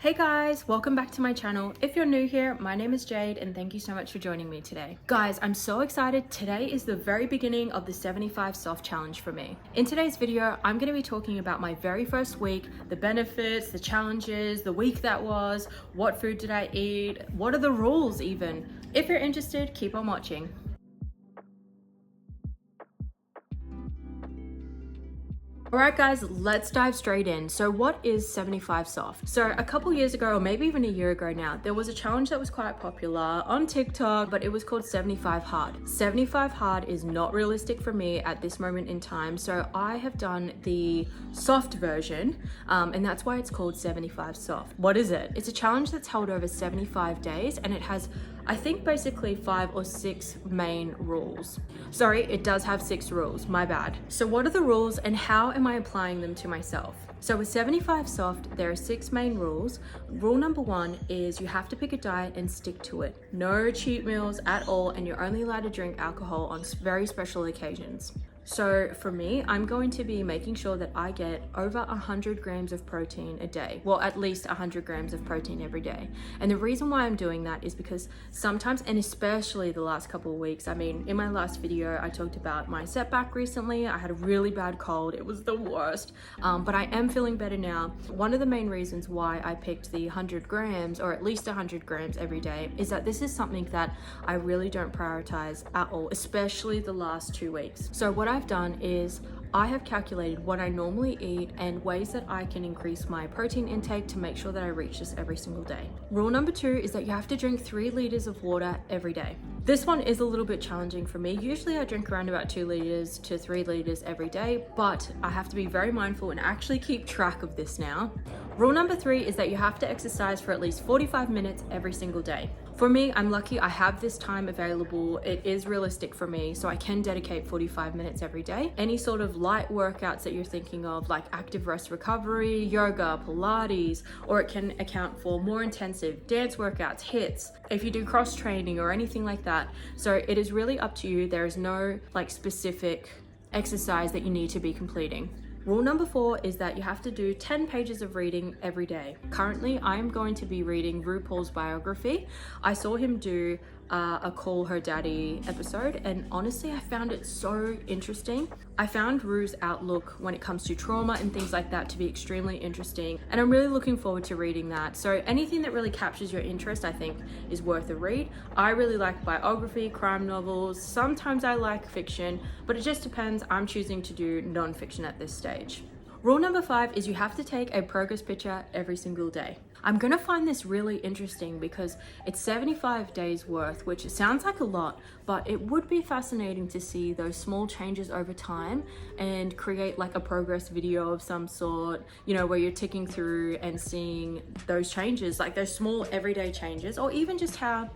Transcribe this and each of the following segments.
Hey guys, welcome back to my channel. If you're new here, my name is Jade and thank you so much for joining me today. Guys, I'm so excited. Today is the very beginning of the 75 soft challenge for me. In today's video, I'm going to be talking about my very first week, the benefits, the challenges, the week that was, what food did I eat, what are the rules even. If you're interested, keep on watching. Alright guys, let's dive straight in. So what is 75 soft? So a couple years ago, or maybe even a year ago now, there was a challenge that was quite popular on TikTok, but it was called 75 hard. 75 hard is not realistic for me at this moment in time, so I have done the soft version, and that's why it's called 75 soft. What is it? It's a challenge that's held over 75 days, and it has, I think, basically 5 or 6 main rules. Sorry, it does have 6 rules, my bad. So what are the rules and how am I applying them to myself? So with 75 soft, there are 6 main rules. Rule number 1 is you have to pick a diet and stick to it. No cheat meals at all, and you're only allowed to drink alcohol on very special occasions. So for me, I'm going to be making sure that I get over 100 grams of protein a day. Well, at least 100 grams of protein every day. And the reason why I'm doing that is because sometimes, and especially the last couple of weeks, I mean, in my last video, I talked about my setback recently. I had a really bad cold. It was the worst, but I am feeling better now. One of the main reasons why I picked the 100 grams, or at least 100 grams every day, is that this is something that I really don't prioritize at all, especially the last 2 weeks. So what I've done is I have calculated what I normally eat and ways that I can increase my protein intake to make sure that I reach this every single day. Rule number 2 is that you have to drink 3 liters of water every day. This one is a little bit challenging for me. Usually I drink around about 2 liters to 3 liters every day, but I have to be very mindful and actually keep track of this now. Rule number 3 is that you have to exercise for at least 45 minutes every single day. For me, I'm lucky I have this time available. It is realistic for me, so I can dedicate 45 minutes every day. Any sort of light workouts that you're thinking of, like active rest recovery, yoga, Pilates, or it can account for more intensive dance workouts, hits, if you do cross training or anything like that. So it is really up to you. There is no like specific exercise that you need to be completing. Rule number 4 is that you have to do 10 pages of reading every day. Currently, I am going to be reading RuPaul's biography. I saw him do a Call Her Daddy episode, and honestly, I found it so interesting. I found Ru's outlook when it comes to trauma and things like that to be extremely interesting, and I'm really looking forward to reading that. So anything that really captures your interest, I think, is worth a read. I really like biography, crime novels. Sometimes I like fiction, but it just depends. I'm choosing to do non-fiction at this stage. Rule number 5 is you have to take a progress picture every single day. I'm gonna find this really interesting because it's 75 days worth, which sounds like a lot, but it would be fascinating to see those small changes over time and create like a progress video of some sort, you know, where you're ticking through and seeing those changes, like those small everyday changes, or even just how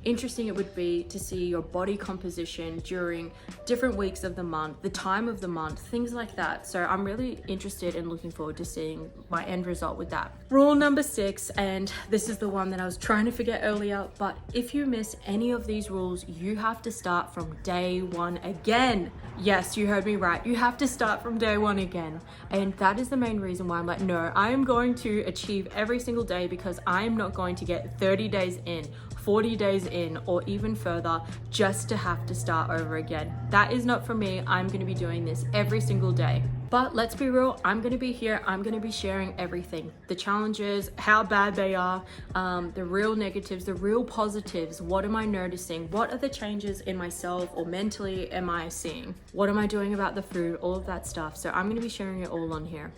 interesting it would be to see your body composition during different weeks of the month, the time of the month, things like that. So I'm really interested and looking forward to seeing my end result with that. Rule number 6, and this is the one that I was trying to forget earlier, but if you miss any of these rules, you have to start from day 1 again. Yes, you heard me right. You have to start from day 1 again. And that is the main reason why I'm like, no, I am going to achieve every single day, because I am not going to get 30 days in, 40 days in, or even further just to have to start over again. That is not for me. I'm going to be doing this every single day. But let's be real, I'm going to be here. I'm going to be sharing everything. The challenges, how bad they are, the real negatives, the real positives. What am I noticing? What are the changes in myself or mentally am I seeing? What am I doing about the food? All of that stuff. So I'm going to be sharing it all on here.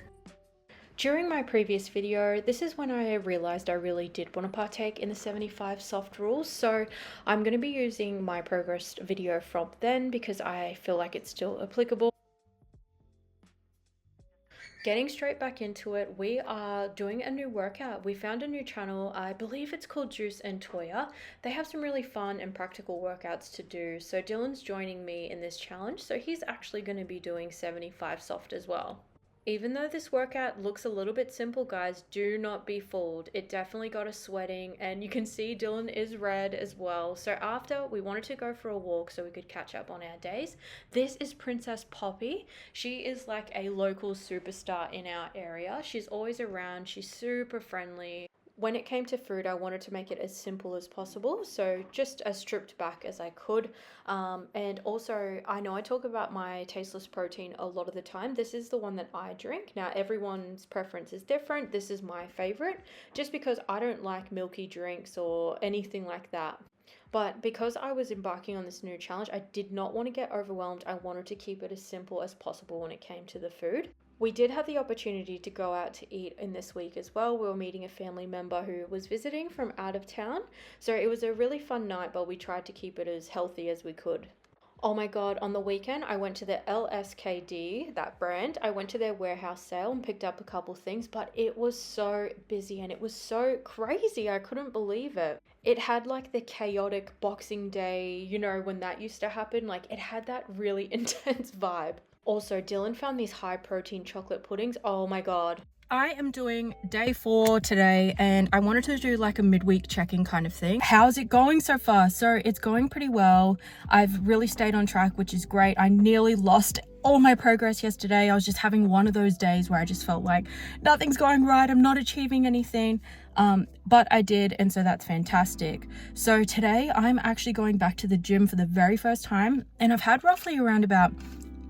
During my previous video, this is when I realized I really did want to partake in the 75 soft rules. So I'm going to be using my progress video from then because I feel like it's still applicable. Getting straight back into it, we are doing a new workout. We found a new channel. I believe it's called Juice and Toya. They have some really fun and practical workouts to do. So Dylan's joining me in this challenge. So he's actually going to be doing 75 soft as well. Even though this workout looks a little bit simple, guys, do not be fooled. It definitely got us sweating, and you can see Dylan is red as well. So after, we wanted to go for a walk so we could catch up on our days. This is Princess Poppy. She is like a local superstar in our area. She's always around. She's super friendly. When it came to food, I wanted to make it as simple as possible, so just as stripped back as I could. And also, I know I talk about my tasteless protein a lot of the time. This is the one that I drink. Now, everyone's preference is different. This is my favorite, just because I don't like milky drinks or anything like that. But because I was embarking on this new challenge, I did not want to get overwhelmed. I wanted to keep it as simple as possible when it came to the food. We did have the opportunity to go out to eat in this week as well. We were meeting a family member who was visiting from out of town. So it was a really fun night, but we tried to keep it as healthy as we could. Oh my God, on the weekend, I went to the LSKD, that brand. I went to their warehouse sale and picked up a couple things, but it was so busy and it was so crazy. I couldn't believe it. It had like the chaotic Boxing Day, you know, when that used to happen. Like it had that really intense vibe. Also, Dylan found these high protein chocolate puddings. Oh my God. I am doing day 4 today and I wanted to do like a midweek check-in kind of thing. How's it going so far? So it's going pretty well. I've really stayed on track, which is great. I nearly lost all my progress yesterday. I was just having one of those days where I just felt like nothing's going right. I'm not achieving anything. But I did, and so that's fantastic. So today I'm actually going back to the gym for the very first time, and I've had roughly around about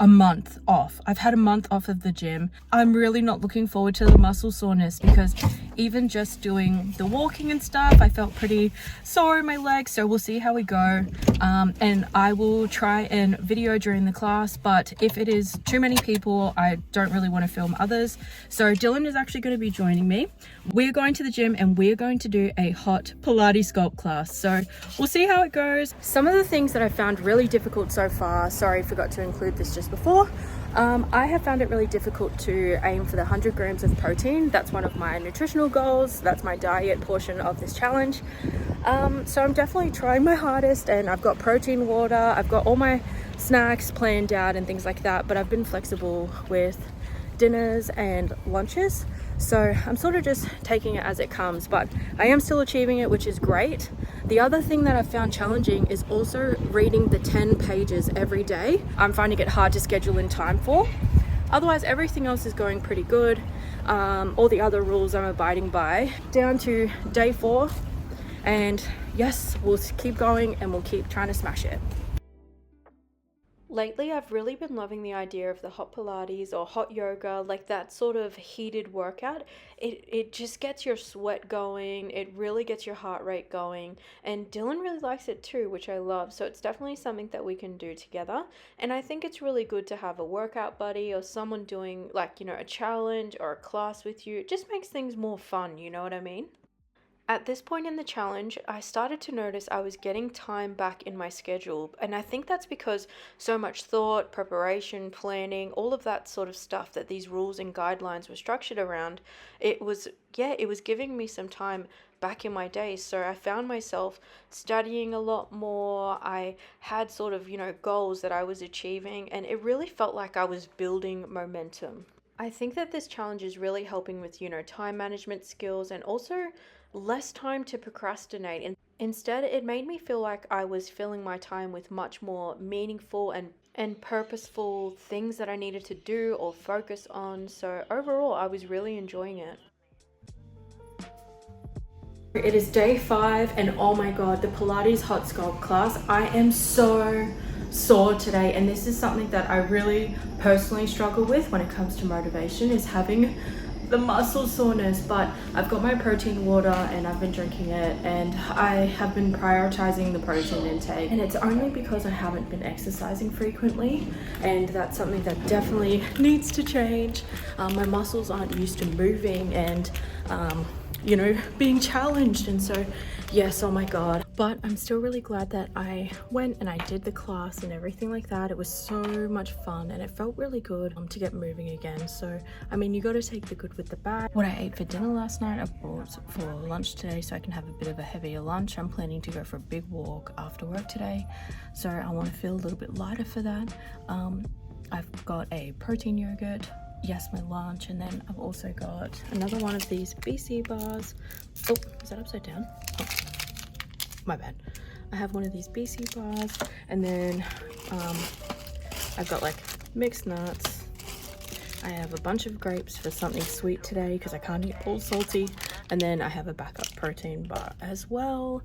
a month off. I've had a month off of the gym. I'm really not looking forward to the muscle soreness because even just doing the walking and stuff, I felt pretty sore in my legs. So we'll see how we go. And I will try and video during the class, but if it is too many people, I don't really want to film others. So Dylan is actually going to be joining me. We're going to the gym and we're going to do a hot Pilates sculpt class. So we'll see how it goes. Some of the things that I found really difficult so far, sorry, forgot to include this just before. I have found it really difficult to aim for the 100 grams of protein. That's one of my nutritional goals. That's my diet portion of this challenge. So I'm definitely trying my hardest, and I've got protein water. I've got all my snacks planned out and things like that, but I've been flexible with dinners and lunches. So I'm sort of just taking it as it comes, but I am still achieving it, which is great. The other thing that I found challenging is also reading the 10 pages every day. I'm finding it hard to schedule in time for. Otherwise, everything else is going pretty good. All the other rules I'm abiding by. Down to day 4. And yes, we'll keep going and we'll keep trying to smash it. Lately, I've really been loving the idea of the hot Pilates or hot yoga, like that sort of heated workout. It just gets your sweat going. It really gets your heart rate going. And Dylan really likes it too, which I love. So it's definitely something that we can do together. And I think it's really good to have a workout buddy or someone doing like, you know, a challenge or a class with you. It just makes things more fun, you know what I mean? At this point in the challenge, I started to notice I was getting time back in my schedule, and I think that's because so much thought, preparation, planning, all of that sort of stuff that these rules and guidelines were structured around, it was giving me some time back in my days. So I found myself studying a lot more. I had sort of, you know, goals that I was achieving, and it really felt like I was building momentum. I think that this challenge is really helping with, you know, time management skills and also less time to procrastinate. And instead, it made me feel like I was filling my time with much more meaningful and purposeful things that I needed to do or focus on. So overall, I was really enjoying it. It is day 5 and oh my God, the Pilates hot sculpt class. I am so sore today, and this is something that I really personally struggle with when it comes to motivation, is having the muscle soreness. But I've got my protein water and I've been drinking it, and I have been prioritizing the protein intake, and it's only because I haven't been exercising frequently, and that's something that definitely needs to change. My muscles aren't used to moving and you know, being challenged, and so yes, oh my God. But I'm still really glad that I went and I did the class and everything like that. It was so much fun and it felt really good to get moving again. So I mean, you got to take the good with the bad. What I ate for dinner last night, I brought for lunch today so I can have a bit of a heavier lunch. I'm planning to go for a big walk after work today, so I want to feel a little bit lighter for that. I've got a protein yogurt, yes, my lunch, and then I've also got another one of these BC bars. Oh, is that upside down? Oh, my bad. I have one of these BC bars, and then I've got like mixed nuts. I have a bunch of grapes for something sweet today because I can't eat all salty. And then I have a backup protein bar as well.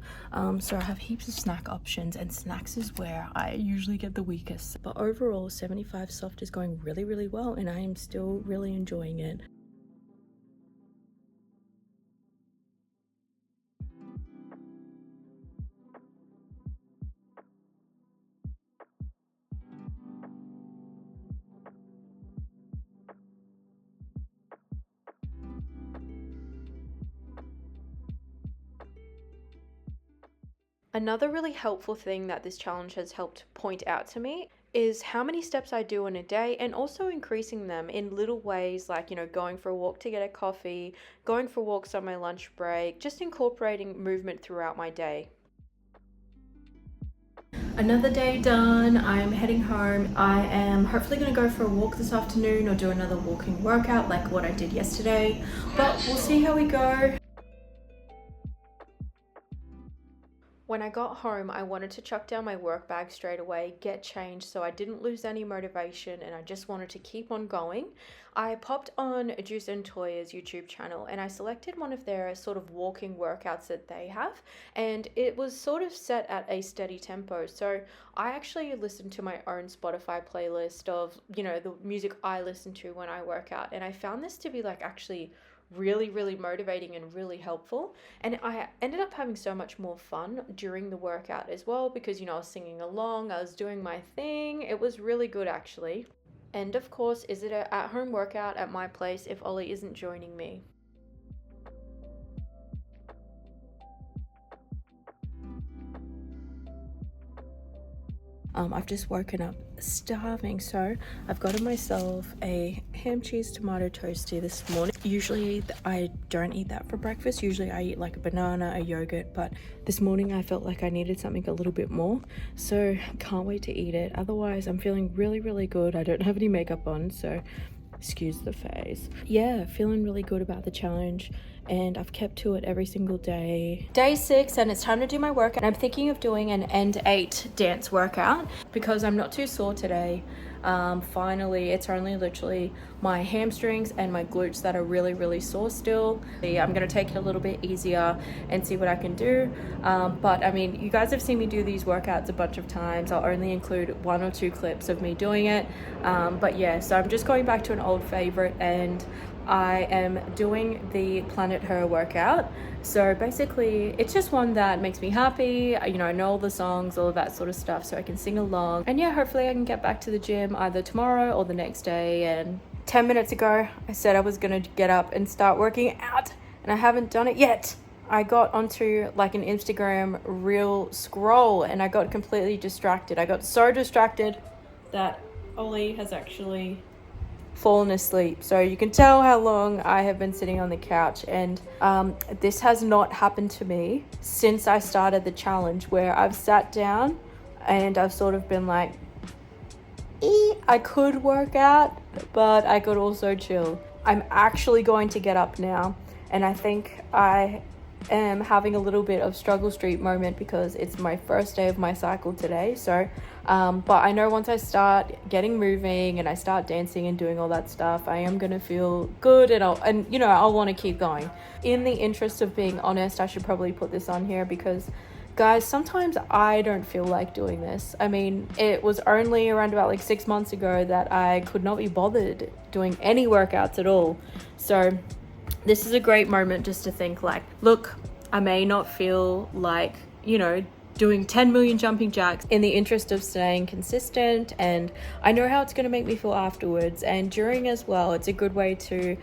So I have heaps of snack options, and snacks is where I usually get the weakest. But overall, 75 soft is going really, really well, and I am still really enjoying it. Another really helpful thing that this challenge has helped point out to me is how many steps I do in a day, and also increasing them in little ways, like, going for a walk to get a coffee, going for walks on my lunch break, just incorporating movement throughout my day. Another day done. I'm heading home. I am hopefully going to go for a walk this afternoon or do another walking workout like what I did yesterday, but we'll see how we go. When I got home, I wanted to chuck down my work bag straight away, get changed so I didn't lose any motivation, and I just wanted to keep on going. I popped on Juice and Toya's YouTube channel and I selected one of their sort of walking workouts that they have, and it was sort of set at a steady tempo. So I actually listened to my own Spotify playlist of, the music I listen to when I work out, and I found this to be like actually really, really motivating and really helpful. And I ended up having so much more fun during the workout as well, because I was singing along, I was doing my thing. It was really good actually. And of course, is it an at-home workout at my place if Ollie isn't joining me? I've just woken up starving, so I've gotten myself a ham, cheese, tomato toasty this morning. Usually I don't eat that for breakfast. Usually I eat like a banana, a yogurt, but this morning I felt like I needed something a little bit more, so can't wait to eat it. Otherwise, I'm feeling really, really good. I don't have any makeup on, so excuse the face. Yeah, feeling really good about the challenge, and I've kept to it every single day. Day 6, and it's time to do my workout. I'm thinking of doing an end 8 dance workout because I'm not too sore today. Finally, it's only literally my hamstrings and my glutes that are really, really sore still. Yeah, I'm gonna take it a little bit easier and see what I can do. But I mean, you guys have seen me do these workouts a bunch of times. I'll only include 1 or 2 clips of me doing it. But yeah, so I'm just going back to an old favorite, and I am doing the Planet Her workout. So basically it's just one that makes me happy. I know all the songs, all of that sort of stuff, so I can sing along. And yeah, hopefully I can get back to the gym either tomorrow or the next day. And 10 minutes ago I said I was gonna get up and start working out, and I haven't done it yet. I got onto like an Instagram reel scroll and I got completely distracted. I got so distracted that Ollie has actually fallen asleep. So you can tell how long I have been sitting on the couch, and this has not happened to me since I started the challenge, where I've sat down and I've sort of been like, I could work out, but I could also chill. I'm actually going to get up now, and I think I am having a little bit of struggle street moment because it's my first day of my cycle today. So but I know once I start getting moving and I start dancing and doing all that stuff, I am gonna feel good, and I'll want to keep going. In the interest of being honest, I should probably put this on here because guys, sometimes I don't feel like doing this. I mean, it was only around about like 6 months ago that I could not be bothered doing any workouts at all. So this is a great moment just to think like, look, I may not feel like, doing 10 million jumping jacks. In the interest of staying consistent, and I know how it's going to make me feel afterwards and during as well. It's a good way to,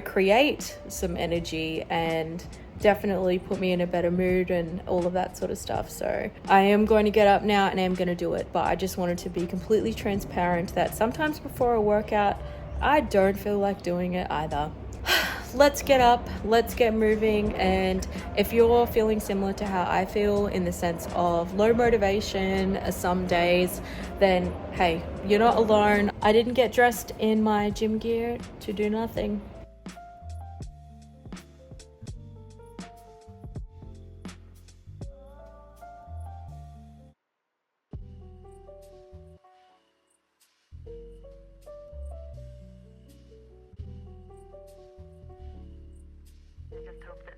create some energy and definitely put me in a better mood and all of that sort of stuff. So I am going to get up now and I'm going to do it, but I just wanted to be completely transparent that sometimes before a workout I don't feel like doing it either. Let's get up, let's get moving. And if you're feeling similar to how I feel, in the sense of low motivation some days, then hey, you're not alone. I didn't get dressed in my gym gear to do nothing. I just hope that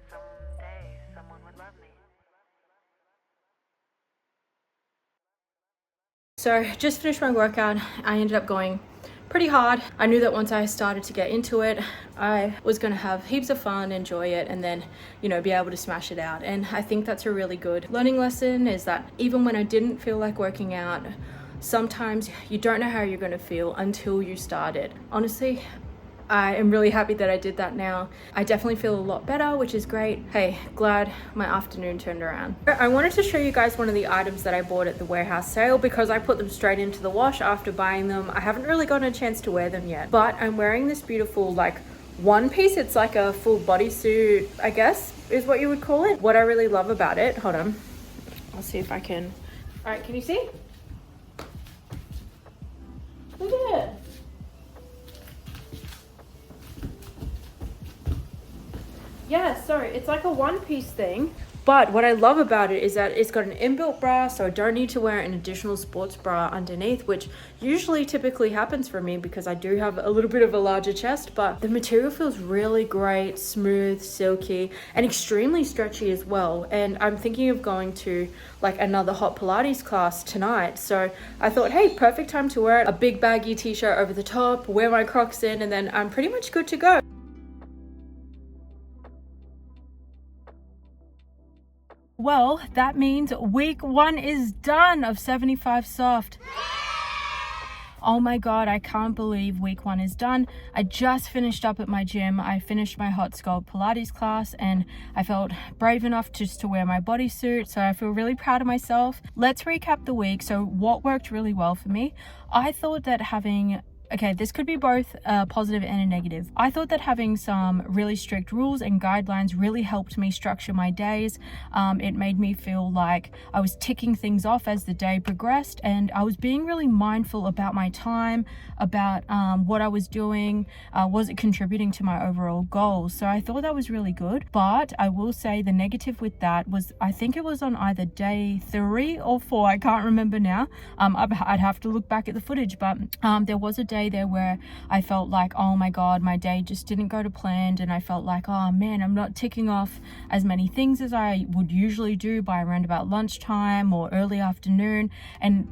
So just finished my workout. I ended up going pretty hard. I knew that once I started to get into it, I was going to have heaps of fun, enjoy it, and then, you know, be able to smash it out. And I think that's a really good learning lesson, is that even when I didn't feel like working out, sometimes you don't know how you're going to feel until you start it. Honestly, I am really happy that I did that now. I definitely feel a lot better, which is great. Hey, glad my afternoon turned around. I wanted to show you guys one of the items that I bought at the warehouse sale because I put them straight into the wash after buying them. I haven't really gotten a chance to wear them yet, but I'm wearing this beautiful like one piece. It's like a full bodysuit, I guess is what you would call it. What I really love about it, hold on, I'll see if I can. All right, can you see? Look at it. Yeah, so it's like a one-piece thing, but what I love about it is that it's got an inbuilt bra, so I don't need to wear an additional sports bra underneath, which usually typically happens for me because I do have a little bit of a larger chest. But the material feels really great, smooth, silky, and extremely stretchy as well. And I'm thinking of going to like another hot Pilates class tonight, so I thought, hey, perfect time to wear it. A big baggy t-shirt over the top, wear my Crocs in, and then I'm pretty much good to go. Well, that means week 1 is done of 75 soft. Oh my God, I can't believe week 1 is done. I just finished up at my gym. I finished my hot sculpt Pilates class and I felt brave enough just to wear my bodysuit. So I feel really proud of myself. Let's recap the week. So what worked really well for me? I thought that having okay, this could be both a positive and a negative. I thought that having some really strict rules and guidelines really helped me structure my days. It made me feel like I was ticking things off as the day progressed, and I was being really mindful about my time, about what I was doing, was it contributing to my overall goals. So I thought that was really good. But I will say the negative with that was, I think it was on either day 3 or 4, I can't remember now. I'd have to look back at the footage, but there was a day there where I felt like, oh my God, my day just didn't go to plan, and I felt like, oh man, I'm not ticking off as many things as I would usually do by around about lunchtime or early afternoon. And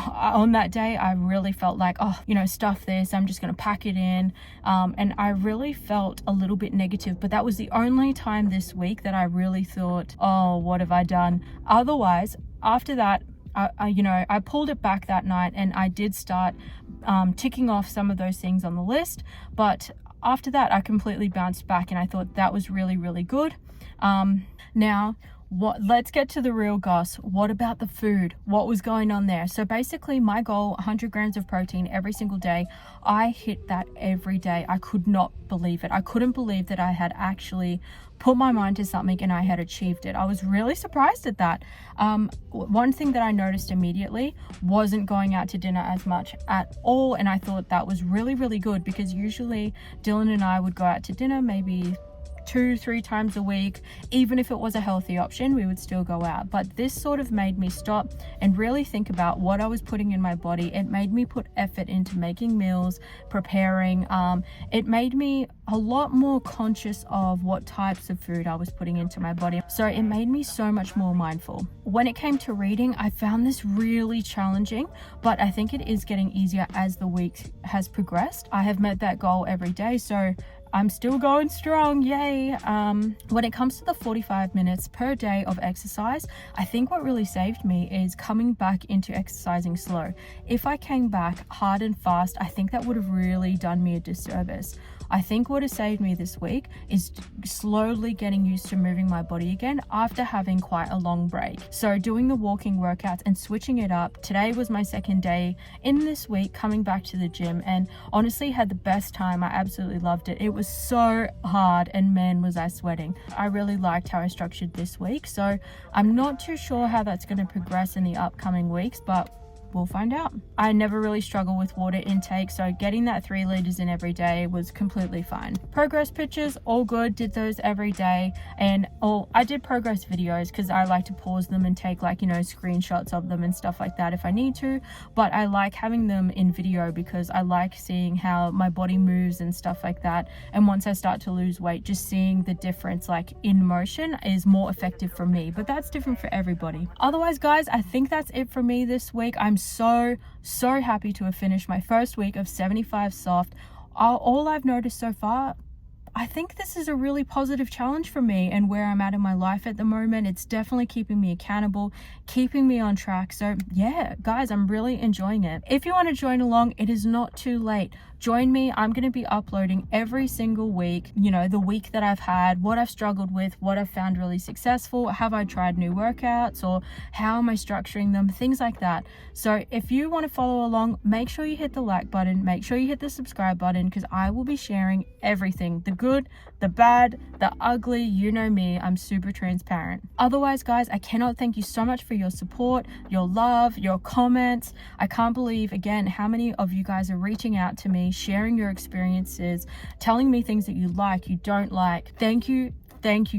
on that day I really felt like, oh, you know, stuff this, I'm just gonna pack it in, and I really felt a little bit negative. But that was the only time this week that I really thought, oh, what have I done? Otherwise, after that, I pulled it back that night and I did start ticking off some of those things on the list. But after that, I completely bounced back and I thought that was really, really good. Now, let's get to the real goss. What about the food? What was going on there? So basically my goal, 100 grams of protein every single day. I hit that every day. I could not believe it. I couldn't believe that I had actually put my mind to something and I had achieved it. I was really surprised at that. One thing that I noticed immediately wasn't going out to dinner as much at all, and I thought that was really, really good, because usually Dylan and I would go out to dinner maybe 2-3 times a week. Even if it was a healthy option, we would still go out. But this sort of made me stop and really think about what I was putting in my body. It made me put effort into making meals, preparing. It made me a lot more conscious of what types of food I was putting into my body. So it made me so much more mindful. When it came to reading, I found this really challenging, but I think it is getting easier as the week has progressed. I have met that goal every day, so I'm still going strong, yay. When it comes to the 45 minutes per day of exercise, I think what really saved me is coming back into exercising slow. If I came back hard and fast, I think that would have really done me a disservice. I think what has saved me this week is slowly getting used to moving my body again after having quite a long break. So doing the walking workouts and switching it up. Today was my second day in this week coming back to the gym, and honestly had the best time. I absolutely loved it. It was so hard, and man, was I sweating. I really liked how I structured this week. So I'm not too sure how that's going to progress in the upcoming weeks, but we'll find out. I never really struggle with water intake, so getting that 3 liters in every day was completely fine. Progress pictures, all good, did those every day. And I did progress videos because I like to pause them and take, like, you know, screenshots of them and stuff like that if I need to. But I like having them in video because I like seeing how my body moves and stuff like that. And once I start to lose weight, just seeing the difference like in motion is more effective for me, but that's different for everybody. Otherwise, guys, I think that's it for me this week. I'm so happy to have finished my first week of 75 soft. All I've noticed so far, I think this is a really positive challenge for me and where I'm at in my life at the moment. It's definitely keeping me accountable, keeping me on track. So yeah, guys, I'm really enjoying it. If you want to join along, it is not too late. Join me. I'm going to be uploading every single week, you know, the week that I've had, what I've struggled with, what I've found really successful, have I tried new workouts, or how am I structuring them, things like that. So if you want to follow along, make sure you hit the like button, make sure you hit the subscribe button, because I will be sharing everything, the good, the bad, the ugly. You know me, I'm super transparent. Otherwise, guys, I cannot thank you so much for your support, your love, your comments. I can't believe, again, how many of you guys are reaching out to me, sharing your experiences, telling me things that you like, you don't like. Thank you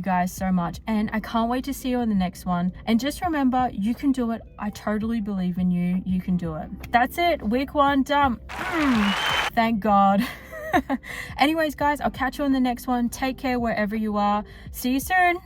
guys so much, and I can't wait to see you in the next one. And just remember, you can do it. I totally believe in you. You can do it. That's it. Week 1 done. Thank God. Anyways, guys, I'll catch you on the next one. Take care wherever you are. See you soon.